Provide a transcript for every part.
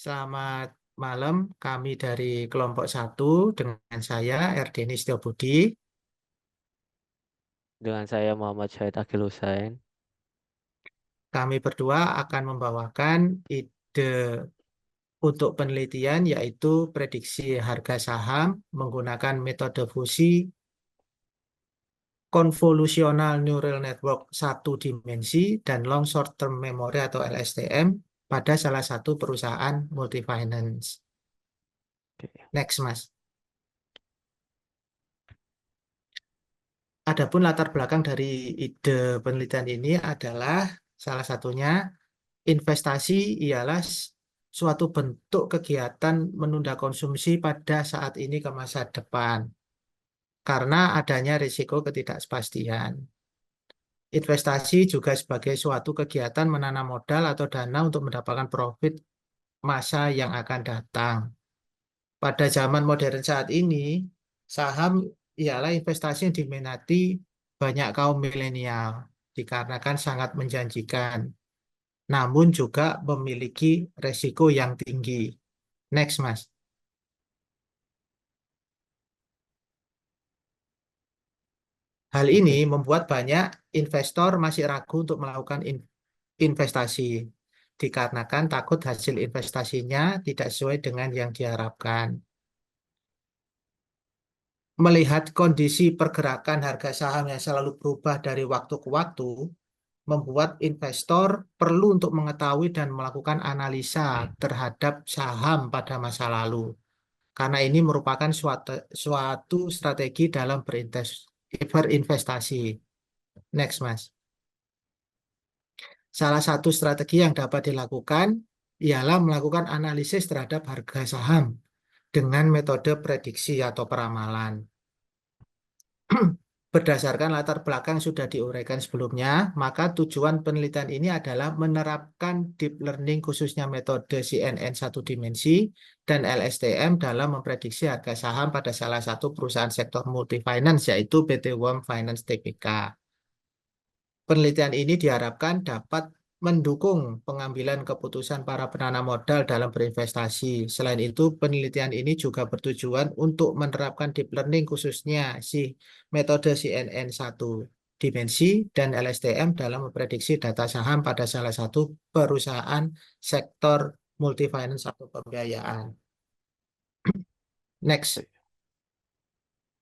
Selamat malam, kami dari kelompok 1 dengan saya Erdeni Setiabudi. Dengan saya Muhammad Syahid Akil Husain. Kami berdua akan membawakan ide untuk penelitian yaitu prediksi harga saham menggunakan metode fusi konvolusional neural network satu dimensi dan long short term memory atau LSTM pada salah satu perusahaan multifinance. Oke. Next, Mas. Adapun latar belakang dari ide penelitian ini adalah salah satunya investasi ialah suatu bentuk kegiatan menunda konsumsi pada saat ini ke masa depan karena adanya risiko ketidakpastian. Investasi juga sebagai suatu kegiatan menanam modal atau dana untuk mendapatkan profit masa yang akan datang. Pada zaman modern saat ini, saham ialah investasi yang diminati banyak kaum milenial dikarenakan sangat menjanjikan, namun juga memiliki resiko yang tinggi. Next, Mas. Hal ini Oke. membuat banyak investor masih ragu untuk melakukan investasi, dikarenakan takut hasil investasinya tidak sesuai dengan yang diharapkan. Melihat kondisi pergerakan harga saham yang selalu berubah dari waktu ke waktu, membuat investor perlu untuk mengetahui dan melakukan analisa terhadap saham pada masa lalu. Karena ini merupakan suatu strategi dalam berinvestasi. Next, Mas. Salah satu strategi yang dapat dilakukan ialah melakukan analisis terhadap harga saham dengan metode prediksi atau peramalan. Berdasarkan latar belakang sudah diuraikan sebelumnya, maka tujuan penelitian ini adalah menerapkan deep learning khususnya metode CNN satu dimensi dan LSTM dalam memprediksi harga saham pada salah satu perusahaan sektor multifinance yaitu PT WOM Finance Tbk. Penelitian ini diharapkan dapat mendukung pengambilan keputusan para penanam modal dalam berinvestasi. Selain itu, penelitian ini juga bertujuan untuk menerapkan deep learning khususnya metode CNN satu dimensi dan LSTM dalam memprediksi data saham pada salah satu perusahaan sektor multifinance atau pembiayaan. Next,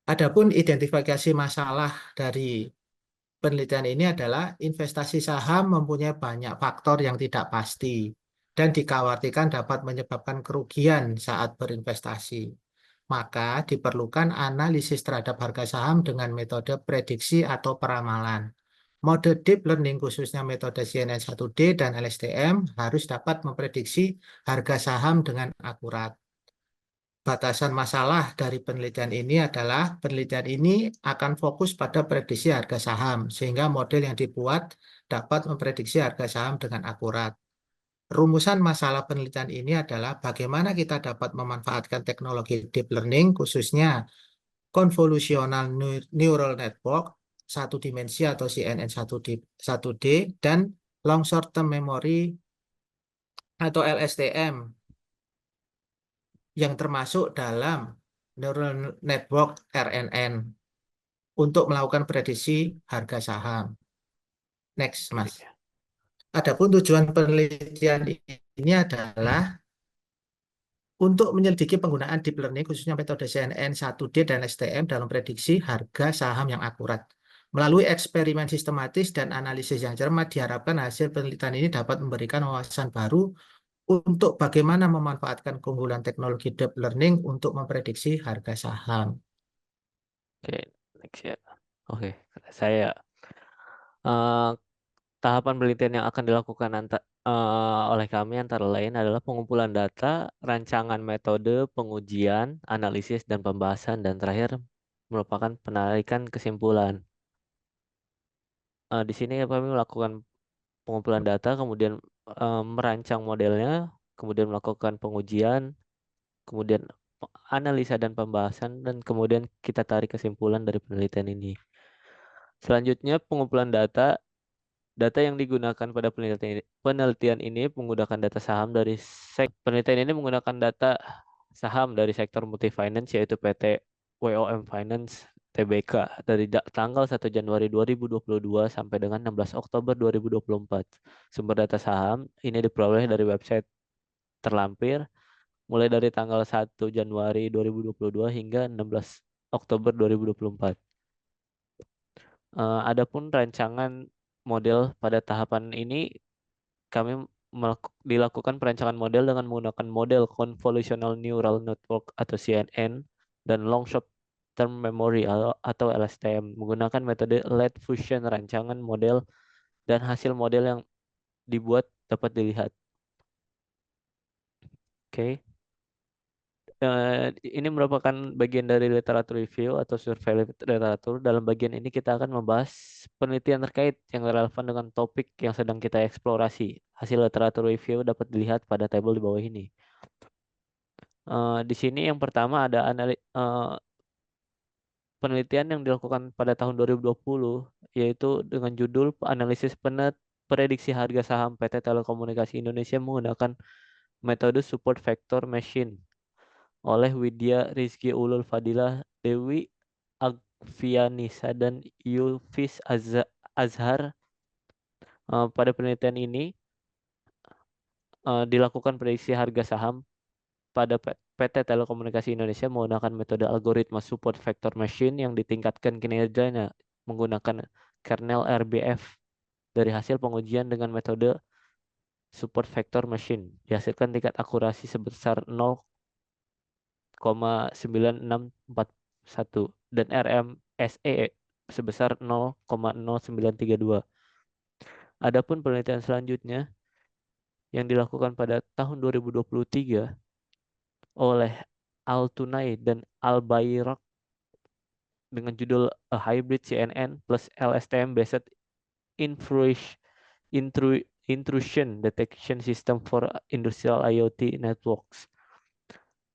adapun identifikasi masalah dari penelitian ini adalah investasi saham mempunyai banyak faktor yang tidak pasti dan dikhawatirkan dapat menyebabkan kerugian saat berinvestasi. Maka diperlukan analisis terhadap harga saham dengan metode prediksi atau peramalan. Mode deep learning khususnya metode CNN1D dan LSTM harus dapat memprediksi harga saham dengan akurat. Batasan masalah dari penelitian ini adalah penelitian ini akan fokus pada prediksi harga saham, sehingga model yang dibuat dapat memprediksi harga saham dengan akurat. Rumusan masalah penelitian ini adalah bagaimana kita dapat memanfaatkan teknologi deep learning, khususnya convolutional neural network, satu dimensi atau CNN 1D, dan long short term memory atau LSTM, yang termasuk dalam neural network RNN untuk melakukan prediksi harga saham. Next, Oke. Mas. Adapun tujuan penelitian ini adalah untuk menyelidiki penggunaan deep learning khususnya metode CNN 1D dan STM dalam prediksi harga saham yang akurat. Melalui eksperimen sistematis dan analisis yang cermat, diharapkan hasil penelitian ini dapat memberikan wawasan baru untuk bagaimana memanfaatkan keunggulan teknologi deep learning untuk memprediksi harga saham. Oke. Next ya. Oke. Saya eh, tahapan penelitian yang akan dilakukan oleh kami antara lain adalah pengumpulan data, rancangan metode, pengujian, analisis dan pembahasan, dan terakhir merupakan penarikan kesimpulan. Di sini kami melakukan pengumpulan data, kemudian merancang modelnya, kemudian melakukan pengujian, kemudian analisa dan pembahasan, dan kemudian kita tarik kesimpulan dari penelitian ini. Selanjutnya pengumpulan data. Data yang digunakan pada penelitian ini menggunakan data saham dari penelitian ini menggunakan data saham dari sektor multifinance yaitu PT WOM Finance Tbk dari tanggal 1 Januari 2022 sampai dengan 16 Oktober 2024. Sumber data saham ini diperoleh dari website terlampir mulai dari tanggal 1 Januari 2022 hingga 16 Oktober 2024. Adapun rancangan model pada tahapan ini kami dilakukan perancangan model dengan menggunakan model Convolutional Neural Network atau CNN dan Long Short Term Memory atau LSTM menggunakan metode lead fusion rancangan model dan hasil model yang dibuat dapat dilihat. Oke. Ini merupakan bagian dari literatur review atau survei literatur. Dalam bagian ini kita akan membahas penelitian terkait yang relevan dengan topik yang sedang kita eksplorasi. Hasil literatur review dapat dilihat pada tabel di bawah ini. Di sini yang pertama ada penelitian yang dilakukan pada tahun 2020, yaitu dengan judul analisis prediksi harga saham PT Telekomunikasi Indonesia menggunakan metode support vector machine oleh Widya Rizky Ulul Fadilah, Dewi Agvianisa, dan Yulfis Azhar. Pada penelitian ini dilakukan prediksi harga saham pada PT Telekomunikasi Indonesia menggunakan metode algoritma support vector machine yang ditingkatkan kinerjanya menggunakan kernel RBF. Dari hasil pengujian dengan metode support vector machine dihasilkan tingkat akurasi sebesar 0,9641 dan RMSE sebesar 0,0932. Adapun penelitian selanjutnya yang dilakukan pada tahun 2023 oleh Altunai dan Albayrak dengan judul A Hybrid CNN plus LSTM Based Intrusion Detection System for Industrial IoT Networks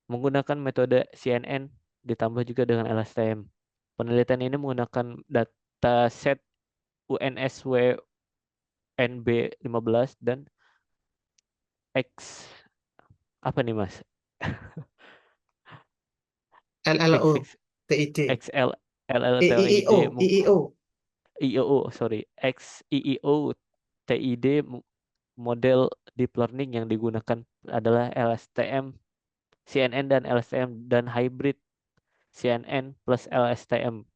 menggunakan metode CNN ditambah juga dengan LSTM. Penelitian ini menggunakan dataset UNSW-NB15 dan X apa nih Mas? LLO, XX TID, XL LLTID IIO, IIO. IEO sorry XIEO TID model deep learning yang digunakan adalah LSTM CNN dan LSTM dan hybrid CNN plus LSTM.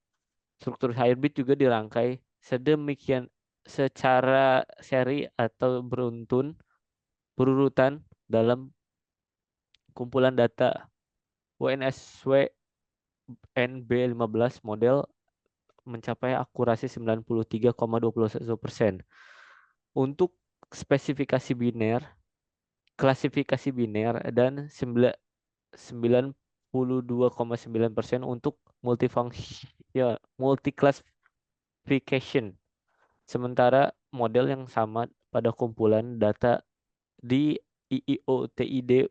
Struktur hybrid juga dirangkai sedemikian secara seri atau berurutan dalam kumpulan data UNSW NB15 model mencapai akurasi 93,21%. Untuk spesifikasi biner, klasifikasi biner, dan 92,9% untuk multi-classification. Sementara model yang sama pada kumpulan data di IIO-TID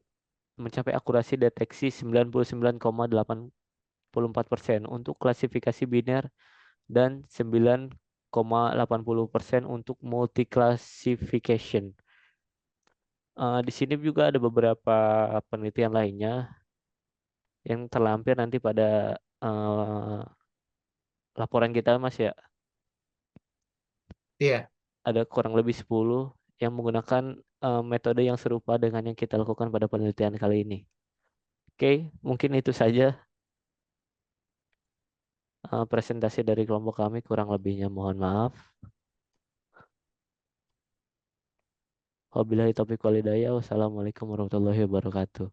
mencapai akurasi deteksi 99,84% untuk klasifikasi biner dan 9,80% untuk multi-classification. Di sini juga ada beberapa penelitian lainnya yang terlampir nanti pada laporan kita Mas ya. Iya, Ada kurang lebih 10 yang menggunakan metode yang serupa dengan yang kita lakukan pada penelitian kali ini. Oke, mungkin itu saja presentasi dari kelompok kami. Kurang lebihnya mohon maaf. Wabillahi taufiq walhidayah. Wassalamualaikum warahmatullahi wabarakatuh.